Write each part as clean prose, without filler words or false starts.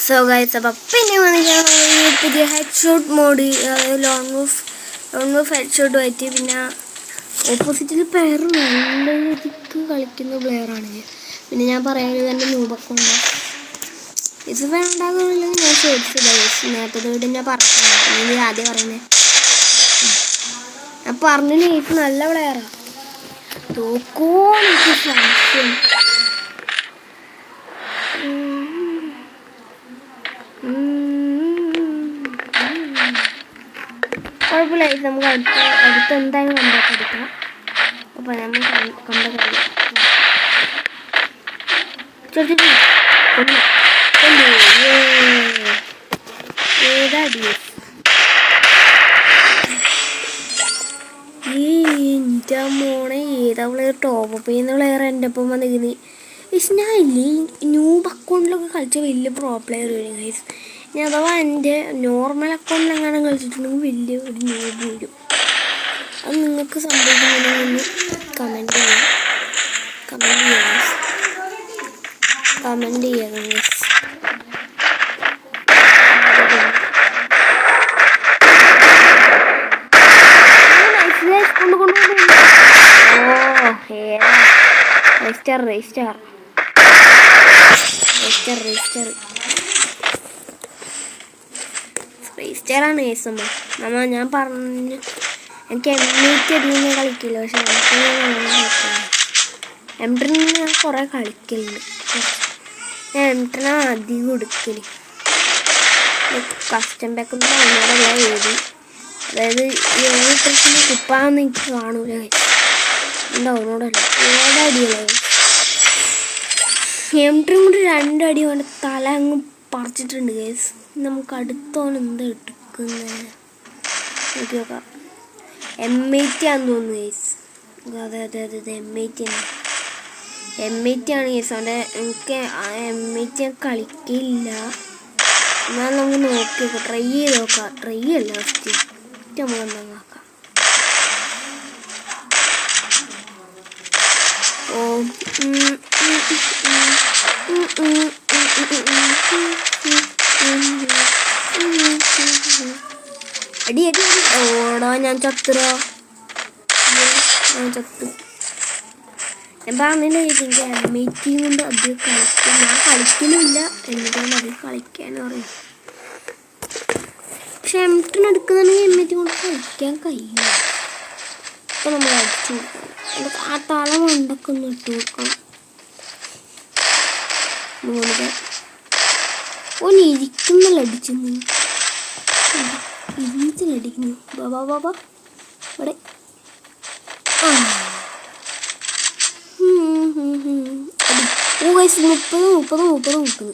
So guys, അപ്പം പിന്നെ വന്നിട്ടാണ് പുതിയ ഹെഡ് ഷോട്ട് മോഡ്, അതായത് ലോങ് മൂവ് ഹെഡ് ഷോട്ടുമായിട്ട്. പിന്നെ ഓപ്പോസിറ്റിൽ പ്ലെയർ നല്ല രീതിക്ക് കളിക്കുന്ന പ്ലെയറാണ്. പിന്നെ ഞാൻ പറയുന്നത് എൻ്റെ ന്യൂബൊക്കെ ഉണ്ട്. ഇത് വേണ്ടാകുന്നില്ലെങ്കിൽ ഞാൻ ചോദിച്ചില്ല. നേരത്തെ വീട് ഞാൻ പറഞ്ഞു, ആദ്യം പറയുന്നത് ഞാൻ പറഞ്ഞില്ല. ഇത് നല്ല പ്ലെയറാണ്, തോക്കോ എനിക്ക് സംശയം. കുഴപ്പമില്ല, നമുക്ക് അടുത്ത് എന്തായാലും കണ്ടൊക്കെ എടുക്കാം. അപ്പം നമ്മൾ കണ്ടൊക്കെ എൻ്റെ മോണെ ഏതാ പ്ലെയർ ടോപ്പ് ചെയ്യുന്ന പ്ലെയർ എൻ്റെ ഒപ്പം വന്നിരിക്കുന്നത്. ഞാൻ ഇല്ലേ ന്യൂബ് അക്കൗണ്ടിലൊക്കെ കളിച്ച വലിയ പ്രോ പ്ലെയർ വരും ഗൈസ്. ഞാൻ അഥവാ എൻ്റെ നോർമൽ അക്കൗണ്ടിൽ എങ്ങനെ കളിച്ചിട്ടുണ്ടെങ്കിൽ വലിയ ഒരു ന്യൂബ് വരും. അത് നിങ്ങൾക്ക് സംഭവിക്കുന്നുണ്ടെങ്കിൽ കമൻറ്റ് ചെയ്യാം ഗൈസ്. രജിസ്റ്ററാണ് കേസ്. ഞാൻ പറഞ്ഞു എനിക്ക് M8 അധികം കളിക്കില്ല, പക്ഷെ M10 ഞാൻ കുറേ കളിക്കലുണ്ട്. ഞാൻ M10 അധികം എടുക്കല്. കസ്റ്റം ബാക്കൊന്നും അതിനോടല്ല എഴുതി, അതായത് ഏഴ് കുപ്പാന്ന് എനിക്ക് കാണൂല എന്താ അവനോടല്ല ഏഴടിയല്ല. M10 കൂടി 2 അടി കൊണ്ട് തല അങ്ങ് പറിച്ചിട്ടുണ്ട് കേസ്. നമുക്ക് അടുത്തോളം എന്താ എടുക്കുന്നത് നോക്കി നോക്കാം. M8 ആണെന്ന് തോന്നുന്നു കേസ്. അതെ M8 ആണ് കേസ്. അവൻ്റെ എനിക്ക് M8 ഞാൻ കളിക്കില്ല. എന്നാൽ നമുക്ക് നോക്കി നോക്കാം, ട്രൈ ചെയ്ത് നോക്കാം. ട്രൈ അല്ല ഫസ്റ്റ് നമുക്ക് എന്താ നോക്കാം. അടി ഓടാ, ഞാൻ ചത്തു. ഞാൻ പറഞ്ഞില്ല എനിക്ക് M8 കൊണ്ട് അധികം കളിക്കും. ഞാൻ കളിക്കലുമില്ല, എന്നിട്ടാണ് അധികം കളിക്കാന്ന് പറയും. പക്ഷെ M10 എടുക്കുന്നുണ്ടെങ്കിൽ M8 കൊണ്ട് കളിക്കാൻ കഴിയില്ല. അപ്പോൾ നമ്മൾ അടിച്ചു കൊടുക്കണം. ആ തല മണ്ടൊക്കെ ഒന്ന് ഇട്ട് കൊടുക്കണം. ഇരിക്കുന്നല്ല അടിക്കുന്നു, ഇരുന്നതിലടിക്കുന്നു. ബാബാ ഇവിടെ മുപ്പത്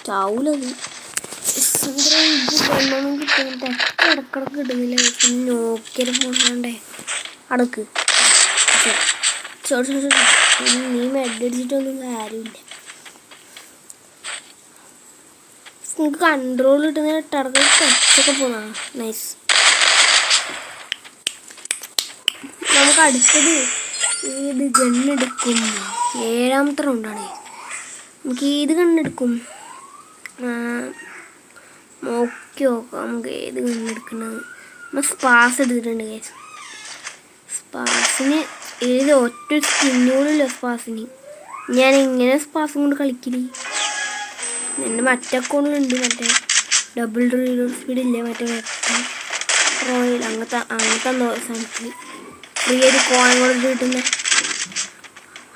ചാവൂലത്. ഇടക്കിടക്ക് ഇടുന്നില്ല. നോക്കിയാൽ പോകണ്ടേ അടക്ക്. നീ മെഡടിച്ചിട്ടൊന്നും കാര്യമില്ല. നിങ്ങൾക്ക് കൺട്രോൾ കിട്ടുന്ന ടർഗ ടച്ചൊക്കെ പോകുന്നതാണ് നൈസ്. നമുക്ക് അടുത്തത് ഏത് ഗണ്ണെടുക്കും? 7ാമത്തെ റൗണ്ടാണ്. നമുക്ക് ഏത് ഗണ്ണെടുക്കും നോക്കി നോക്കാം. നമുക്ക് ഏത് ഗണ്ണെടുക്കുന്നത്? നമ്മൾ സ്പാസ് എടുത്തിട്ടുണ്ട് കേസ്. സ്പാസിന് ഏത് ഒറ്റ സ്കിന്നോളില്ല സ്പാസിന്. ഞാൻ എങ്ങനെ സ്പാസും കൊണ്ട് കളിക്കില്ല. എൻ്റെ മറ്റേ അക്കൗണ്ടിലുണ്ട്, മറ്റേ ഡബിൾ റീലോഡ് സ്പീഡ് ഇല്ലേ, മറ്റേ റോയൽ അങ്ങനത്തെ സാധനത്തിൽ ഫ്രീ ആയിട്ട് കോയിൻ കൊണ്ട് കിട്ടുന്നത്.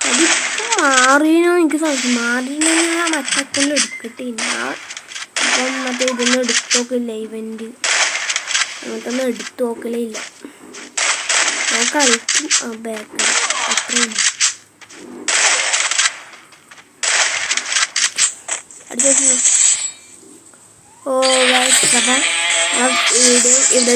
അതിപ്പോൾ മാറിയോ എനിക്ക് സംശയം. മാറിയോ ഞാൻ മറ്റേ അക്കൗണ്ടിൽ എടുക്കട്ടെ. അപ്പം മറ്റേ ഇതൊന്നും എടുത്തു നോക്കില്ല, ഇവൻ്റ് അങ്ങനത്തെ ഒന്നും എടുത്തു നോക്കലേ ഇല്ല. ഞാൻ കളിക്കും ബാക്ക് അത്രയും. ഓ ഗൈസ്, അപ്പം ആ വീഡിയോ ഇവിടെ